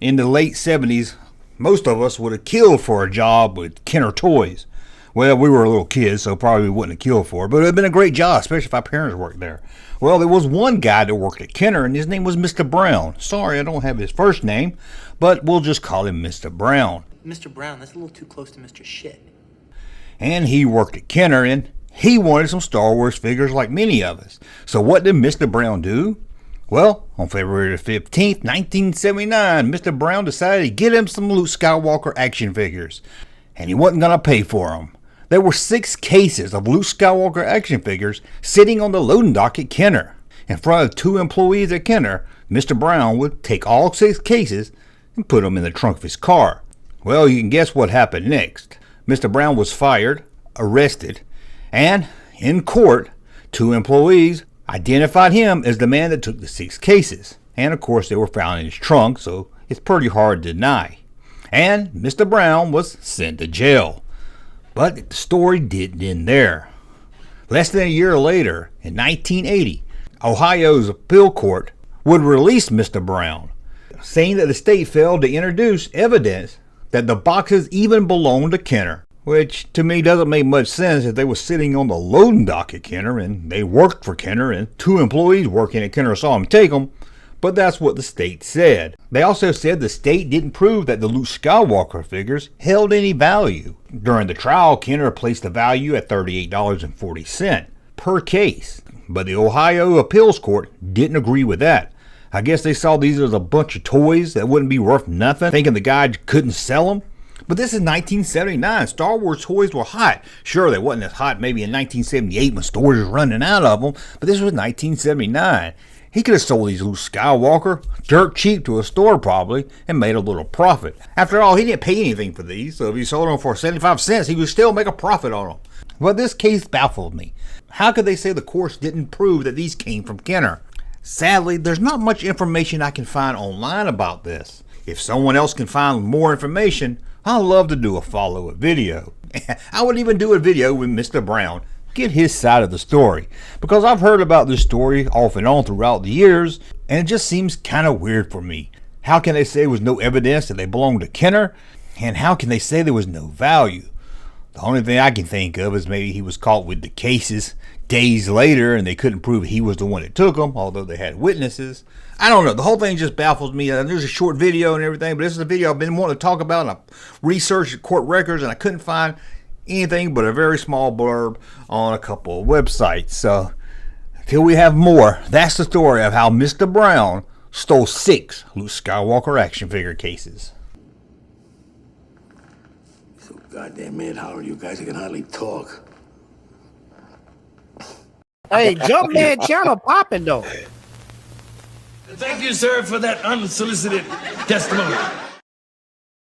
In the late 70s, most of us would have killed for a job with Kenner toys. Well, we were little kids, so probably we wouldn't have killed for it, but it would have been a great job, especially if our parents worked there. Well, there was one guy that worked at Kenner, and his name was Mr. Brown. Sorry, I don't have his first name, but we'll just call him Mr. Brown. Mr. Brown, that's a little too close to Mr. Shit. And he worked at Kenner, and he wanted some Star Wars figures like many of us. So what did Mr. Brown do? Well, on February 15th, 1979, Mr. Brown decided to get him some Luke Skywalker action figures, and he wasn't going to pay for them. There were 6 cases of Luke Skywalker action figures sitting on the loading dock at Kenner. In front of 2 employees at Kenner, Mr. Brown would take all 6 cases and put them in the trunk of his car. Well, you can guess what happened next. Mr. Brown was fired, arrested, and in court, 2 employees identified him as the man that took the 6 cases. And of course, they were found in his trunk, so it's pretty hard to deny. And Mr. Brown was sent to jail. But the story didn't end there. Less than a year later, in 1980, Ohio's appeal court would release Mr. Brown, saying that the state failed to introduce evidence that the boxes even belonged to Kenner, which to me doesn't make much sense if they were sitting on the loading dock at Kenner and they worked for Kenner and 2 employees working at Kenner saw him take them. But that's what the state said. They also said the state didn't prove that the Luke Skywalker figures held any value. During the trial, Kenner placed the value at $38.40 per case. But the Ohio Appeals Court didn't agree with that. I guess they saw these as a bunch of toys that wouldn't be worth nothing, thinking the guy couldn't sell them. But this is 1979. Star Wars toys were hot. Sure, they wasn't as hot maybe in 1978 when stores were running out of them, but this was 1979. He could have sold these Luke Skywalker dirt cheap to a store probably and made a little profit. After all, he didn't pay anything for these, so if he sold them for 75 cents, he would still make a profit on them. But this case baffled me. How could they say the courts didn't prove that these came from Kenner? Sadly, there's not much information I can find online about this. If someone else can find more information, I'd love to do a follow-up video. I would even do a video with Mr. Brown, get his side of the story, because I've heard about this story off and on throughout the years, and it just seems kind of weird for me. How can they say there was no evidence that they belonged to Kenner? And how can they say there was no value? The only thing I can think of is maybe he was caught with the cases days later and they couldn't prove he was the one that took them, although they had witnesses. I don't know. The whole thing just baffles me. There's a short video and everything, but this is a video I've been wanting to talk about, and I researched court records and I couldn't find anything but a very small blurb on a couple of websites. So until we have more, that's the story of how Mr. Brown stole 6 Luke Skywalker action figure cases. So goddamn mad, Howard, you guys, I can hardly talk. Hey, Junkman channel popping though. Thank you, sir, for that unsolicited testimony.